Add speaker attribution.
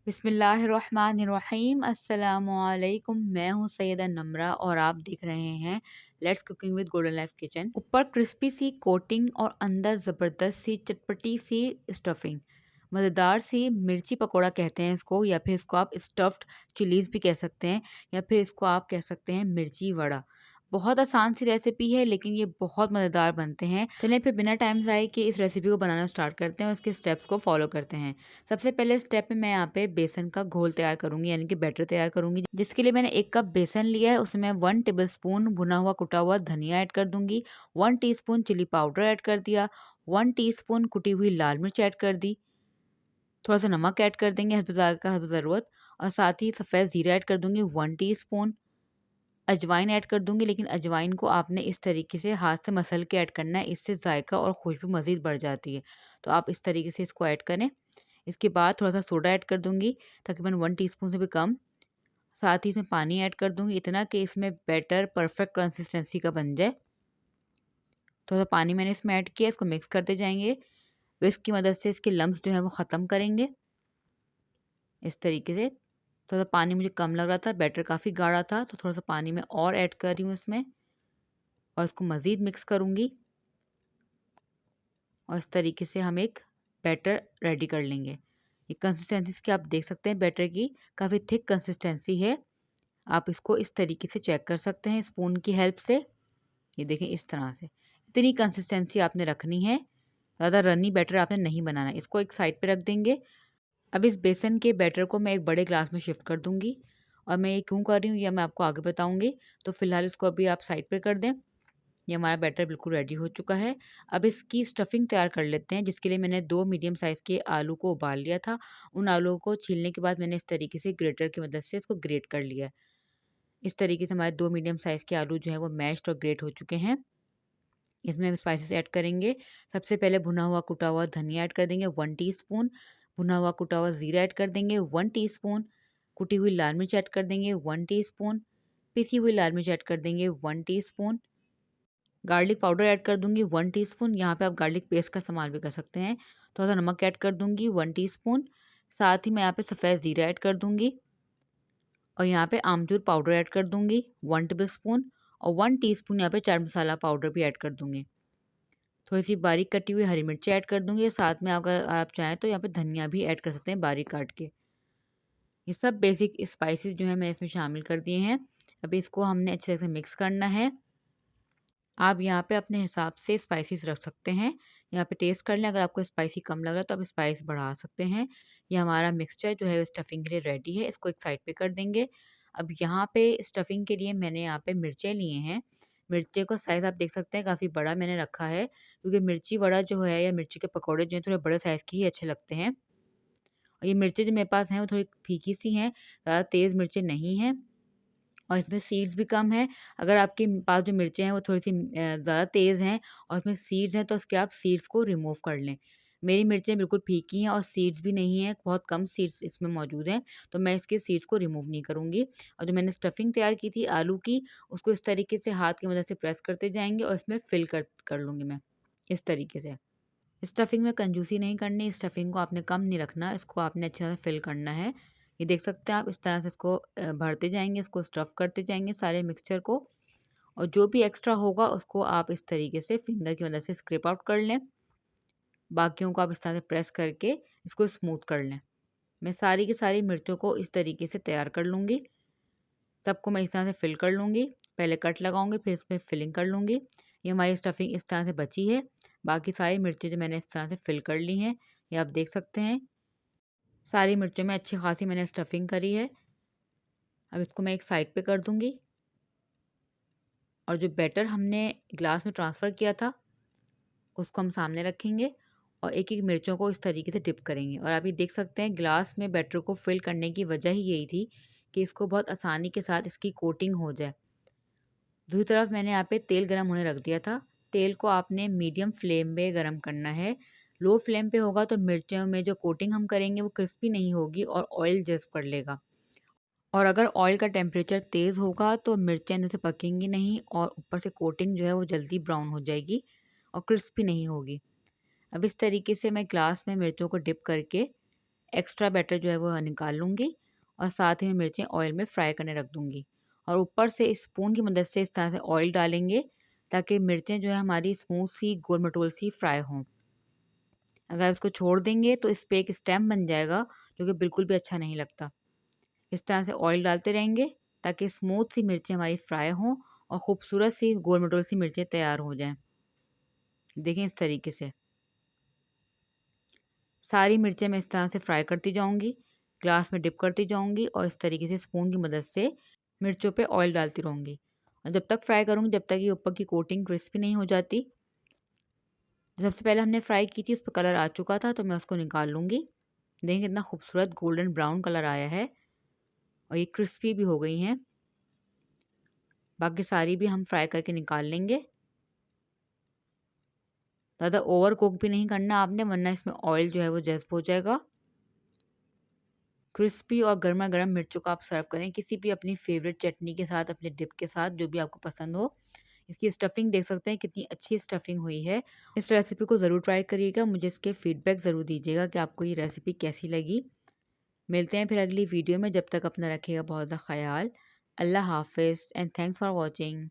Speaker 1: बिस्मिल्लाहिर्रहमानिर्रहीम अस्सलामुअलैकुम। मैं हूँ सैयदा नम्रा और आप देख रहे हैं let's cooking with golden life kitchen. ऊपर क्रिस्पी सी कोटिंग और अंदर ज़बरदस्त सी चटपटी सी स्टफिंग, मज़ेदार सी मिर्ची पकोड़ा कहते हैं इसको, या फिर इसको आप स्टफ्ड चिलीज़ भी कह सकते हैं, या फिर इसको आप कह सकते हैं मिर्ची वड़ा। बहुत आसान सी रेसिपी है लेकिन ये बहुत मज़ेदार बनते हैं। चलिए फिर बिना टाइम ज़ाये कि इस रेसिपी को बनाना स्टार्ट करते हैं और इसके स्टेप्स को फॉलो करते हैं। सबसे पहले स्टेप में मैं यहाँ पे बेसन का घोल तैयार करूंगी, यानी कि बैटर तैयार करूंगी, जिसके लिए मैंने 1 कप बेसन लिया है। उसमें 1 टेबल स्पून भुना हुआ कुटा हुआ धनिया ऐड कर दूंगी, 1 टीस्पून चिली पाउडर ऐड कर दिया, 1 टीस्पून कुटी हुई लाल मिर्च ऐड कर दी, थोड़ा सा नमक ऐड कर देंगे हस्ब जायका हस्ब ज़रूरत, और साथ ही सफ़ेद जीरा ऐड कर दूंगी 1 टीस्पून। अजवाइन ऐड कर दूंगी, लेकिन अजवाइन को आपने इस तरीके से हाथ से मसल के ऐड करना है, इससे जायका और खुशबू मज़ीद बढ़ जाती है। तो आप इस तरीके से इसको ऐड करें। इसके बाद थोड़ा-सा सोडा ऐड कर दूँगी, तकरीबन 1 टीस्पून से भी कम। साथ ही इसमें पानी ऐड कर दूँगी, इतना कि इसमें बैटर परफेक्ट कंसिस्टेंसी का बन जाए। थोड़ा-सा पानी मैंने इसमें ऐड किया, इसको मिक्स करते जाएँगे। विस्क की मदद से इसके लम्प्स जो हैं वो ख़त्म करेंगे, इस तरीके से। थोड़ा-सा पानी मुझे कम लग रहा था, बैटर काफ़ी गाढ़ा था, तो थोड़ा-सा पानी मैं और ऐड कर रही हूँ इसमें और इसको मज़ीद मिक्स करूँगी और इस तरीके से हम एक बैटर रेडी कर लेंगे। ये कंसिस्टेंसी इसकी आप देख सकते हैं बैटर की, काफ़ी थिक कंसिस्टेंसी है। आप इसको इस तरीके से चेक कर सकते हैं स्पून की हेल्प से। ये देखें इस तरह से, इतनी कंसिस्टेंसी आपने रखनी है, ज़्यादा रनी बैटर आपने नहीं बनाना है। इसको एक साइड पे रख देंगे। अब इस बेसन के बैटर को मैं एक बड़े ग्लास में शिफ्ट कर दूँगी और मैं ये क्यों कर रही हूँ ये मैं आपको आगे बताऊँगी। तो फ़िलहाल इसको अभी आप साइड पे कर दें। ये हमारा बैटर बिल्कुल रेडी हो चुका है। अब इसकी स्टफिंग तैयार कर लेते हैं, जिसके लिए मैंने 2 मीडियम साइज़ के आलू को उबाल लिया था। उन आलूओं को छीलने के बाद मैंने इस तरीके से ग्रेटर की मदद से इसको ग्रेट कर लिया है। इस तरीके से हमारे 2 मीडियम साइज़ के आलू जो हैं वो मैश्ड और ग्रेट हो चुके हैं। इसमें हम स्पाइसेस ऐड करेंगे। सबसे पहले भुना हुआ कुटा हुआ धनिया ऐड कर देंगे 1 टीस्पून, भुना हुआ कुटा हुआ ज़ीरा ऐड कर देंगे 1 टीस्पून, कुटी हुई लाल मिर्च ऐड कर देंगे 1 टीस्पून, पिसी हुई लाल मिर्च ऐड कर देंगे 1 टीस्पून, गार्लिक पाउडर ऐड कर दूँगी 1 टीस्पून, यहाँ पे आप गार्लिक पेस्ट का इस्तेमाल भी कर सकते हैं। थोड़ा-सा नमक ऐड कर दूँगी 1 टीस्पून, साथ ही मैं यहाँ पे सफ़ेद ज़ीरा ऐड कर दूँगी और यहाँ पे आमचूर पाउडर ऐड कर दूँगी 1 टेबलस्पून और 1 टीस्पून यहाँ पे चाट मसाला पाउडर भी ऐड कर दूँगी। थोड़ी-सी बारीक कटी हुई हरी मिर्ची ऐड कर दूँगी, साथ में अगर आप चाहें तो यहाँ पे धनिया भी ऐड कर सकते हैं बारीक काट के। ये सब बेसिक स्पाइसेस जो हैं मैंने इसमें शामिल कर दिए हैं। अभी इसको हमने अच्छे से मिक्स करना है। आप यहाँ पे अपने हिसाब से स्पाइसेस रख सकते हैं। यहाँ पे टेस्ट कर लें, अगर आपको स्पाइसी कम लग रहा है तो आप स्पाइस बढ़ा सकते हैं। ये हमारा मिक्सचर जो है स्टफिंग के लिए रेडी है, इसको एक साइड पे कर देंगे। अब यहाँ पे स्टफिंग के लिए मैंने यहाँ पे मिर्चें लिए हैं। मिर्ची का साइज़ आप देख सकते हैं काफ़ी बड़ा मैंने रखा है, क्योंकि मिर्ची वड़ा जो है या मिर्ची के पकौड़े जो हैं थोड़े बड़े साइज़ के ही अच्छे लगते हैं। और ये मिर्चें जो मेरे पास हैं वो थोड़ी फीकी सी हैं, ज़्यादा तेज़ मिर्चें नहीं हैं और इसमें सीड्स भी कम हैं। अगर आपके पास जो मिर्चें हैं वो थोड़ी-सी ज़्यादा तेज़ हैं और उसमें सीड्स हैं, तो उसके आप सीड्स को रिमूव कर लें। मेरी मिर्चें बिल्कुल फीकी हैं और सीड्स भी नहीं हैं, बहुत कम सीड्स इसमें मौजूद हैं, तो मैं इसके सीड्स को रिमूव नहीं करूँगी। और जो मैंने स्टफिंग तैयार की थी आलू की, उसको इस तरीके से हाथ की मदद से प्रेस करते जाएँगे और इसमें फिल कर कर लूँगी मैं, इस तरीके से। स्टफिंग में कंजूसी नहीं करनी, स्टफिंग को आपने कम नहीं रखना, इसको आपने अच्छे से फिल करना है। ये देख सकते हैं आप, इस तरह से इसको भरते जाएँगे, इसको स्टफ़ करते जाएँगे सारे मिक्सचर को, और जो भी एक्स्ट्रा होगा उसको आप इस तरीके से फिंगर की मदद से स्क्रैप आउट कर लें। बाकियों को आप इस तरह से प्रेस करके इसको स्मूथ कर लें। मैं सारी की सारी मिर्चों को इस तरीके से तैयार कर लूँगी। सबको मैं इस तरह से फिल कर लूँगी। पहले कट लगाऊँगी, फिर इसमें फिलिंग कर लूँगी। ये हमारी स्टफिंग इस तरह से बची है। बाकी सारी मिर्चें जो मैंने इस तरह से फिल कर ली हैं, ये आप देख सकते हैं। सारी मिर्चों में अच्छी खासी मैंने स्टफिंग करी है। अब इसको मैं एक साइड पे कर दूँगी और जो बैटर हमने ग्लास में ट्रांसफ़र किया था, उसको हम सामने रखेंगे और एक-एक मिर्चों को इस तरीके से डिप करेंगे। और आप ये देख सकते हैं ग्लास में बैटर को फिल करने की वजह ही यही थी कि इसको बहुत आसानी के साथ इसकी कोटिंग हो जाए। दूसरी तरफ मैंने यहाँ पे तेल गरम होने रख दिया था। तेल को आपने मीडियम फ्लेम पे गरम करना है। लो फ्लेम पे होगा तो मिर्चों में जो कोटिंग हम करेंगे वो क्रिस्पी नहीं होगी और ऑयल जज़्ब कर लेगा। और अगर ऑयल का टेम्परेचर तेज़ होगा तो मिर्चें अंदर से पकेंगी नहीं और ऊपर से कोटिंग जो है वो जल्दी ब्राउन हो जाएगी और क्रिस्पी नहीं होगी। अब इस तरीके से मैं ग्लास में मिर्चों को डिप करके एक्स्ट्रा बैटर जो है वो निकाल लूँगी और साथ ही में मिर्चें ऑयल में फ्राई करने रख दूँगी। और ऊपर से स्पून की मदद से इस तरह से ऑयल डालेंगे ताकि मिर्चें जो है हमारी स्मूथ सी गोल मटोल सी फ्राई हों। अगर इसको छोड़ देंगे तो इस पे एक स्टैम्प बन जाएगा जो कि बिल्कुल भी अच्छा नहीं लगता। इस तरह से ऑयल डालते रहेंगे ताकि स्मूथ सी मिर्चें हमारी फ्राई हों और खूबसूरत सी गोल मटोल सी मिर्चें तैयार हो जाएं। देखें इस तरीके से सारी मिर्चें मैं इस तरह से फ्राई करती जाऊंगी, ग्लास में डिप करती जाऊंगी और इस तरीके से स्पून की मदद से मिर्चों पे ऑयल डालती रहूंगी। और जब तक फ्राई करूंगी जब तक ये ऊपर की कोटिंग क्रिस्पी नहीं हो जाती। सबसे पहले हमने फ्राई की थी उस पर कलर आ चुका था तो मैं उसको निकाल लूँगी। देखिए कितना खूबसूरत गोल्डन ब्राउन कलर आया है और ये क्रिस्पी भी हो गई हैं। बाकी सारी भी हम फ्राई करके निकाल लेंगे। ज़्यादा ओवर कुक भी नहीं करना आपने वरना इसमें ऑयल जो है वो जज़्ब हो जाएगा। क्रिस्पी और गरमा-गरम मिर्चों को आप सर्व करें किसी भी अपनी फ़ेवरेट चटनी के साथ, अपने डिप के साथ, जो भी आपको पसंद हो। इसकी स्टफिंग देख सकते हैं कितनी अच्छी स्टफिंग हुई है। इस रेसिपी को ज़रूर ट्राई करिएगा, मुझे इसके फीडबैक ज़रूर दीजिएगा कि आपको ये रेसिपी कैसी लगी। मिलते हैं फिर अगली वीडियो में, जब तक अपना रखिएगा बहुत ज़्यादा ख़याल। अल्लाह हाफ़िज़ एंड थैंक्स फॉर वॉचिंग।